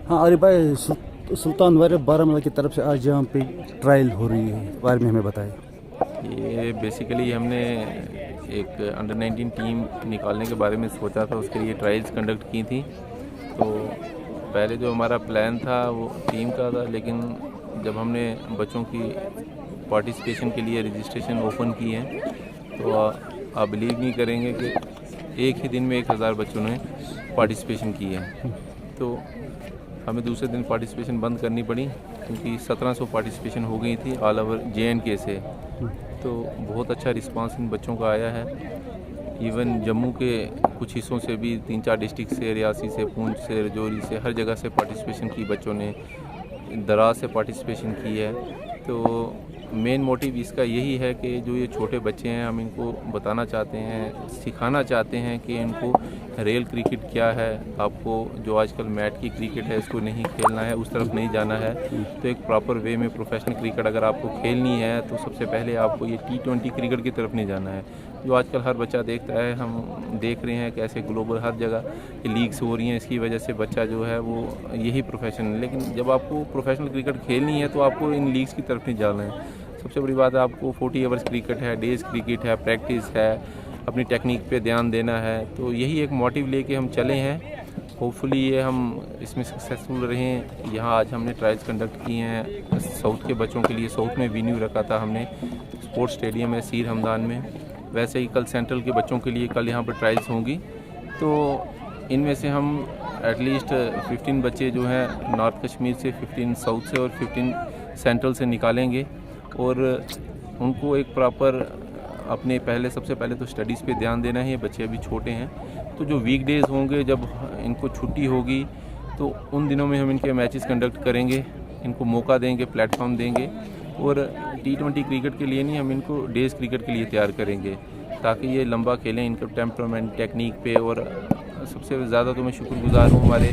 हाँ अरे भाई, सुल्तान वारियर बारामूला की तरफ से आज यहाँ पे ट्रायल हो रही है, बारे में हमें बताएं। ये बेसिकली हमने एक अंडर 19 टीम निकालने के बारे में सोचा था, उसके लिए ट्रायल्स कंडक्ट की थी। तो पहले जो हमारा प्लान था वो टीम का था, लेकिन जब हमने बच्चों की पार्टिसिपेशन के लिए रजिस्ट्रेशन ओपन की है तो आप बिलीव नहीं करेंगे कि एक ही दिन में 1000 बच्चों ने पार्टिसिपेशन की है। तो हमें दूसरे दिन पार्टिसिपेशन बंद करनी पड़ी क्योंकि 1700 पार्टिसिपेशन हो गई थी ऑल ओवर JNK से। तो बहुत अच्छा रिस्पांस इन बच्चों का आया है। इवन जम्मू के कुछ हिस्सों से भी 3-4 डिस्ट्रिक्ट से, रियासी से, पूंछ से, रजौरी से, हर जगह से पार्टिसिपेशन की बच्चों ने, दराज से पार्टिसिपेशन की है। तो मेन मोटिव इसका यही है कि जो ये छोटे बच्चे हैं, हम इनको बताना चाहते हैं, सिखाना चाहते हैं कि इनको रियल क्रिकेट क्या है। आपको जो आजकल मैट की क्रिकेट है इसको नहीं खेलना है, उस तरफ नहीं जाना है। तो एक प्रॉपर वे में प्रोफेशनल क्रिकेट अगर आपको खेलनी है तो सबसे पहले आपको ये T20 क्रिकेट की तरफ नहीं जाना है, जो आजकल हर बच्चा देखता है। हम देख रहे हैं कैसे ग्लोबल हर जगह लीग्स हो रही हैं, इसकी वजह से बच्चा जो है वो यही प्रोफेशन है। लेकिन जब आपको प्रोफेशनल क्रिकेट खेलनी है तो आपको इन लीग्स की तरफ नहीं जाना है। सबसे बड़ी बात है आपको 40 आवर्स क्रिकेट है, डेज क्रिकेट है, प्रैक्टिस है, अपनी टेक्निक पे ध्यान देना है। तो यही एक मोटिव लेके हम चले हैं। होपफुली ये हम इसमें सक्सेसफुल रहें। यहाँ आज हमने ट्रायल्स कंडक्ट किए हैं साउथ के बच्चों के लिए। साउथ में वेन्यू रखा था हमने, स्पोर्ट्स स्टेडियम है सीर हमदान में। वैसे ही कल सेंट्रल के बच्चों के लिए कल यहाँ पर ट्रायल्स होंगी। तो इनमें से हम एटलीस्ट 15 बच्चे जो हैं नॉर्थ कश्मीर से, 15 साउथ से और 15 सेंट्रल से निकालेंगे और उनको एक प्रॉपर अपने सबसे पहले तो स्टडीज़ पे ध्यान देना है। ये बच्चे अभी छोटे हैं, तो जो वीकडेज़ होंगे जब इनको छुट्टी होगी तो उन दिनों में हम इनके मैचेस कंडक्ट करेंगे, इनको मौका देंगे, प्लेटफॉर्म देंगे। और T20 क्रिकेट के लिए नहीं, हम इनको डेज़ क्रिकेट के लिए तैयार करेंगे ताकि ये लंबा खेलें, इनका टेम्परामेंट, टेक्निक पे। और सबसे ज़्यादा तो मैं शुक्रगुजार हूँ हमारे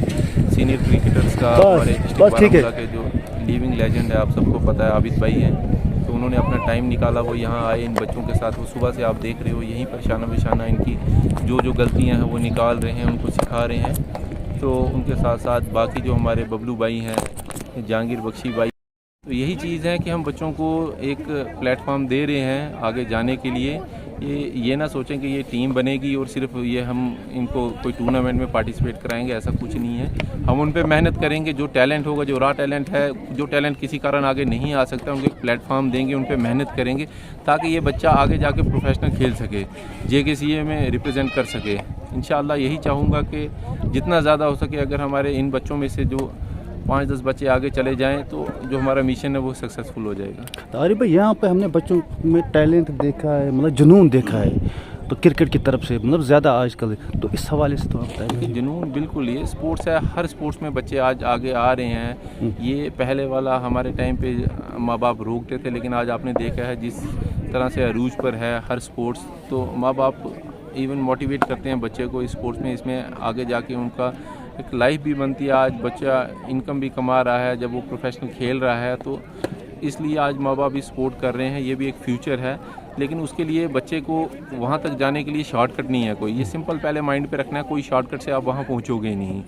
सीनियर क्रिकेटर्स का, हमारे डिस्ट्रिक्ट बारामूला के जो लिविंग लेजेंड है, आप सबको पता है, आबिद भाई हैं। तो उन्होंने अपना टाइम निकाला, वो यहाँ आए इन बच्चों के साथ। वो सुबह से आप देख रहे हो यहीं पर शाना बिशाना इनकी जो गलतियाँ हैं वो निकाल रहे हैं, उनको सिखा रहे हैं। तो उनके साथ साथ बाकी जो हमारे बबलू भाई हैं, जहांगीर बख्शी भाई, तो यही चीज़ है कि हम बच्चों को एक प्लेटफॉर्म दे रहे हैं आगे जाने के लिए। ये ना सोचें कि ये टीम बनेगी और सिर्फ ये हम इनको कोई टूर्नामेंट में पार्टिसिपेट कराएंगे, ऐसा कुछ नहीं है। हम उन पे मेहनत करेंगे, जो टैलेंट होगा, जो रॉ टैलेंट है, जो टैलेंट किसी कारण आगे नहीं आ सकता, उनको एक प्लेटफॉर्म देंगे, उन पे मेहनत करेंगे ताकि ये बच्चा आगे जाके प्रोफेशनल खेल सके, JKCA में रिप्रेजेंट कर सके। इंशाल्लाह यही चाहूँगा कि जितना ज़्यादा हो सके अगर हमारे इन बच्चों में से जो 5-10 बच्चे आगे चले जाएं तो जो हमारा मिशन है वो सक्सेसफुल हो जाएगा। तो अरे भाई, यहाँ पे हमने बच्चों में टैलेंट देखा है, मतलब जुनून देखा है, तो क्रिकेट की तरफ से मतलब ज़्यादा आजकल। तो इस हवाले से तो आप बताएं। जुनून बिल्कुल, ये स्पोर्ट्स है, हर स्पोर्ट्स में बच्चे आज आगे आ रहे हैं। ये पहले वाला हमारे टाइम पे माँ बाप रोकते थे, लेकिन आज आपने देखा है जिस तरह से अरूज पर है हर स्पोर्ट्स, तो माँ बाप इवन मोटिवेट करते हैं बच्चे को स्पोर्ट्स में, इसमें आगे जाके उनका एक लाइफ भी बनती है। आज बच्चा इनकम भी कमा रहा है जब वो प्रोफेशनल खेल रहा है, तो इसलिए आज माँ बाप भी सपोर्ट कर रहे हैं। ये भी एक फ्यूचर है, लेकिन उसके लिए बच्चे को वहाँ तक जाने के लिए शॉर्टकट नहीं है कोई। ये सिंपल पहले माइंड पे रखना है, कोई शॉर्टकट से आप वहाँ पहुँचोगे नहीं।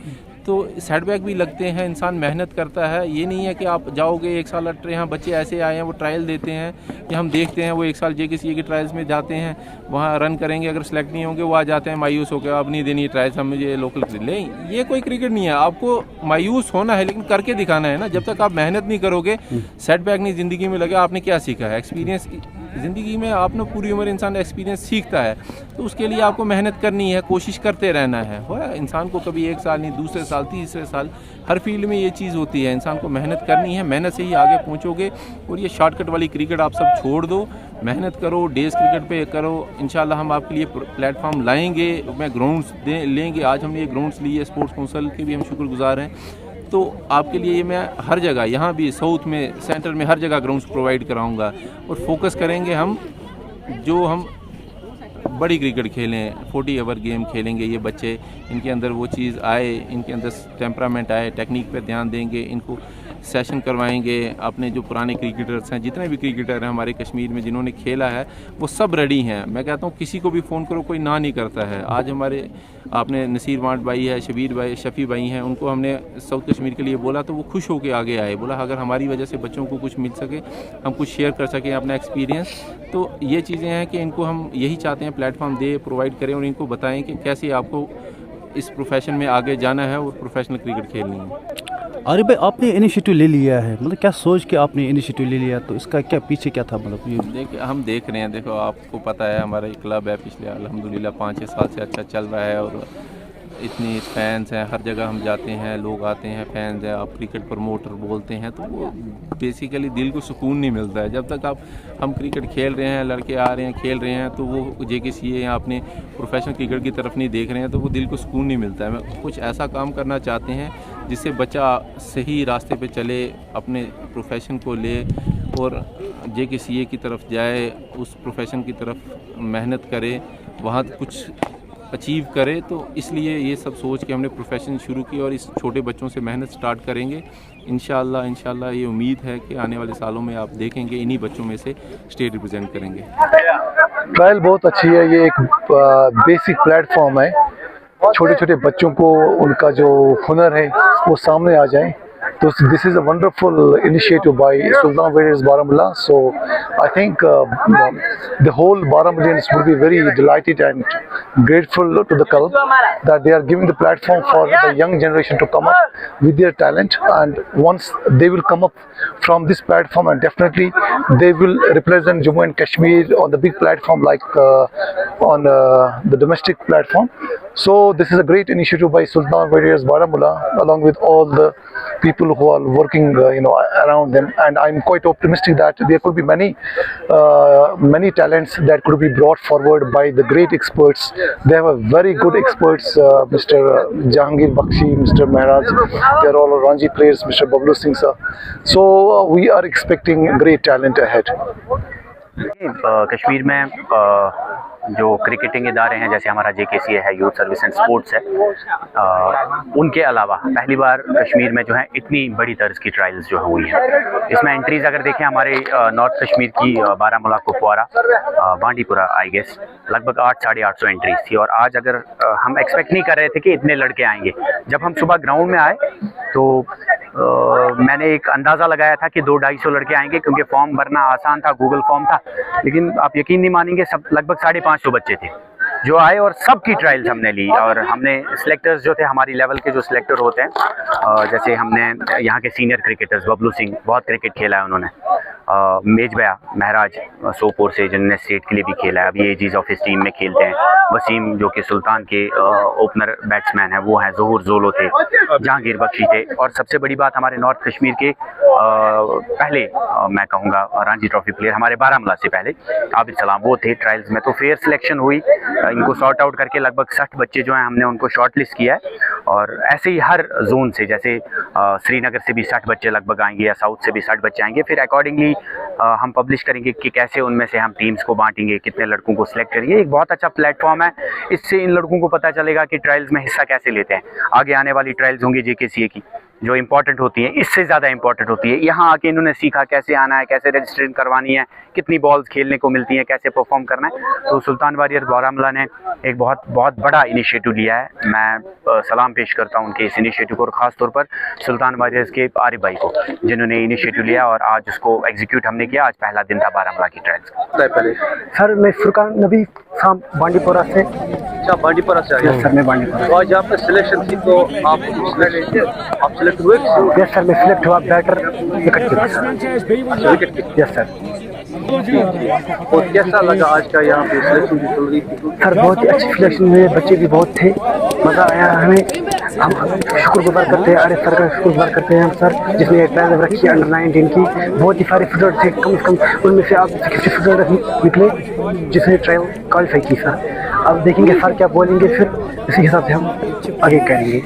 तो सेटबैक भी लगते हैं, इंसान मेहनत करता है। ये नहीं है कि आप जाओगे 1 साल अटरे। यहाँ बच्चे ऐसे आए हैं, वो ट्रायल देते हैं या हम देखते हैं, वो 1 साल JKCA के ट्रायल्स में जाते हैं, वहाँ रन करेंगे, अगर सेलेक्ट नहीं होंगे वो आ जाते हैं मायूस होकर, अब नहीं देनी ट्रायल्स, हम मुझे लोकल क्रिकेट ले। ये कोई क्रिकेट नहीं है, आपको मायूस होना है लेकिन करके दिखाना है ना। जब तक आप मेहनत नहीं करोगे, सेटबैक नहीं ज़िंदगी में लगे, आपने क्या सीखा है? एक्सपीरियंस ज़िंदगी में आपने पूरी उम्र इंसान एक्सपीरियंस सीखता है, तो उसके लिए आपको मेहनत करनी है, कोशिश करते रहना है। इंसान को कभी 1 साल नहीं, दूसरे साल, तीसरे साल, हर फील्ड में ये चीज़ होती है। इंसान को मेहनत करनी है, मेहनत से ही आगे पहुंचोगे। और ये शॉर्टकट वाली क्रिकेट आप सब छोड़ दो, मेहनत करो, डेज क्रिकेट पे करो। इंशाल्लाह हम आपके लिए प्लेटफॉर्म लाएंगे, मैं ग्राउंड्स लेंगे। आज हमने ये ग्राउंड्स लिए, स्पोर्ट्स काउंसिल के भी हम शुक्रगुजार हैं। तो आपके लिए ये मैं हर जगह, यहाँ भी साउथ में, सेंटर में, हर जगह ग्राउंड्स प्रोवाइड कराऊंगा। और फोकस करेंगे हम बड़ी क्रिकेट खेलें, 40 ओवर गेम खेलेंगे। ये बच्चे, इनके अंदर वो चीज़ आए, इनके अंदर टेम्परामेंट आए, टेक्निक पे ध्यान देंगे, इनको सेशन करवाएंगे। अपने जो पुराने क्रिकेटर्स हैं, जितने भी क्रिकेटर हैं हमारे कश्मीर में जिन्होंने खेला है, वो सब रेडी हैं। मैं कहता हूँ किसी को भी फ़ोन करो कोई ना नहीं करता है। आज हमारे आपने नसीर वांट भाई है, शबीर भाई, शफ़ी भाई हैं, उनको हमने साउथ कश्मीर के लिए बोला तो वो खुश होकर आगे आए। बोला अगर हमारी वजह से बच्चों को कुछ मिल सके, हम कुछ शेयर कर सकें अपना एक्सपीरियंस, तो ये चीज़ें हैं कि इनको हम यही चाहते हैं प्लेटफॉर्म दे, प्रोवाइड करें और इनको बताएं कि कैसे आपको इस प्रोफेशन में आगे जाना है और प्रोफेशनल क्रिकेट खेलनी है। आरिफ भाई, आपने इनिशिएटिव ले लिया है, मतलब क्या सोच के आपने इनिशिएटिव ले लिया, तो इसका क्या पीछे क्या था? मतलब ये देखिए हम देख रहे हैं, देखो आपको पता है हमारा एक क्लब है, पिछले अल्हम्दुलिल्लाह 5-6 साल से अच्छा चल रहा है और इतनी फैंस हैं, हर जगह हम जाते हैं, लोग आते हैं, फैंस हैं, आप क्रिकेट प्रमोटर बोलते हैं, तो वो बेसिकली दिल को सुकून नहीं मिलता है। जब तक हम क्रिकेट खेल रहे हैं, लड़के आ रहे हैं, खेल रहे हैं, तो वो JKCA या अपने प्रोफेशनल क्रिकेट की तरफ नहीं देख रहे हैं, तो वो दिल को सुकून नहीं मिलता है। मैं कुछ ऐसा काम करना चाहते हैं जिससे बच्चा सही रास्ते पे चले, अपने प्रोफेशन को ले और JKCA की तरफ जाए, उस प्रोफेशन की तरफ मेहनत करे, वहाँ कुछ अचीव करे। तो इसलिए ये सब सोच के हमने प्रोफेशन शुरू की और इस छोटे बच्चों से मेहनत स्टार्ट करेंगे। इंशाल्लाह ये उम्मीद है कि आने वाले सालों में आप देखेंगे इन्हीं बच्चों में से स्टेट रिप्रेजेंट करेंगे। ट्रायल बहुत अच्छी है, ये एक बेसिक प्लेटफॉर्म है, छोटे छोटे बच्चों को उनका जो हुनर है वो सामने आ जाए। So this is a wonderful initiative by Sultan Warriors Baramulla. So I think the whole Baramullans will be very delighted and grateful to the club that they are giving the platform for the young generation to come up with their talent. And once they will come up from this platform, and definitely they will represent Jammu and Kashmir on the big platform like on the domestic platform. So this is a great initiative by Sultan Warriors Baramulla along with all the people who are working around them, and I'm quite optimistic that there could be many talents that could be brought forward by the great experts. They have a very good experts, Mr. Jahangir Bakshi, Mr. Mehraj, they are all Ranji players, Mr. Bablu Singh sir. So we are expecting great talent ahead. Kashmir में जो cricketing इदारे हैं जैसे हमारा JKCA है, youth service and sports है, उनके अलावा पहली बार कश्मीर में जो है इतनी बड़ी तर्ज की ट्रायल्स जो हुई है। इसमें एंट्रीज अगर देखें हमारे नॉर्थ कश्मीर की बारामूला, कुपवारा, बांडीपुरा आई गेस लगभग 800-850 एंट्रीज थी। और आज अगर हम एक्सपेक्ट नहीं कर रहे थे कि इतने लड़के आएंगे। जब हम सुबह ग्राउंड में आए तो मैंने एक अंदाज़ा लगाया था कि 200-250 लड़के आएंगे क्योंकि फॉर्म भरना आसान था, गूगल फॉर्म था, लेकिन आप यकीन नहीं मानेंगे सब लगभग 550 बच्चे थे जो आए और सबकी ट्रायल्स हमने ली। और हमने सिलेक्टर्स जो थे हमारी लेवल के जो सिलेक्टर होते हैं, जैसे हमने यहाँ के सीनियर क्रिकेटर्स बबलू सिंह बहुत क्रिकेट खेला है उन्होंने, मेज भैया महराज सोपोर से जिन्होंने स्टेट के लिए भी खेला है, अभी एजीज ऑफ इस टीम में खेलते हैं, वसीम जो कि सुल्तान के ओपनर बैट्समैन हैं वो हैं, ज़हूर जोलो थे, जहांगीर बख्शी थे। और सबसे बड़ी बात हमारे नॉर्थ कश्मीर के पहले मैं कहूँगा रणजी ट्रॉफी प्लेयर हमारे बारामूला से पहले आबिद सलाम वो थे ट्रायल्स में। तो फेयर सिलेक्शन हुई, इनको सॉर्ट आउट करके लगभग 60 बच्चे जो हैं हमने उनको शॉर्ट लिस्ट किया है। और ऐसे ही हर जोन से, जैसे श्रीनगर से भी 60 बच्चे लगभग आएंगे या साउथ से भी 60 बच्चे आएंगे, फिर अकॉर्डिंगली हम पब्लिश करेंगे कि कैसे उनमें से हम टीम्स को बांटेंगे, कितने लड़कों को सिलेक्ट करेंगे। एक बहुत अच्छा प्लेटफॉर्म है, इससे इन लड़कों को पता चलेगा कि ट्रायल्स में हिस्सा कैसे लेते हैं। आगे आने वाली ट्रायल्स होंगी JKCA की जो इंपॉर्टेंट होती है, इससे ज़्यादा इंपॉर्टेंट होती है। यहाँ आके इन्होंने सीखा कैसे आना है, कैसे रजिस्ट्रेशन करवानी है, कितनी बॉल्स खेलने को मिलती हैं, कैसे परफॉर्म करना है। तो सुल्तान वारियर्स बारामूला ने एक बहुत बड़ा इनिशिएटिव लिया है। मैं सलाम पेश करता हूँ उनके इस इनिशिएटिव को, और ख़ास तौर पर सुल्तान वारियर्स के आरिफ भाई को जिन्होंने इनिशिएटिव लिया और आज उसको एग्जीक्यूट हमने किया। आज पहला दिन था बारामूला की ट्रायल्स का। सर मैं फुरकान नबी फ्रॉम बांडीपुरा से। अच्छा, बांडीपुरा से आए सर मैं बांडीपुरा। तो आज आपका सिलेक्शन थी तो आप सिलेक्ट हुए? यस सर मैं सिलेक्ट हुआ batter wicket keeper. Yes sir. और कैसा लगा आज का यहाँ पे सिलेक्शन भी चल रही थी? सर बहुत ही अच्छी सिलेक्शन हुई, बच्चे भी बहुत थे, मज़ा आया हमें। हम शुक्रगुजार करते हैं आरिफ सर का, शुक्रगुजार करते हैं हम सर जिसने ट्रायल रखी अंडर 19 की। बहुत ही सारे फुटबॉल थे, कम से कम उनमें से आप 60 फुटबॉल निकले जिसने ट्रायल क्वालिफाई की सर। अब देखेंगे सर क्या बोलेंगे, फिर उसी हिसाब से हम आगे करेंगे।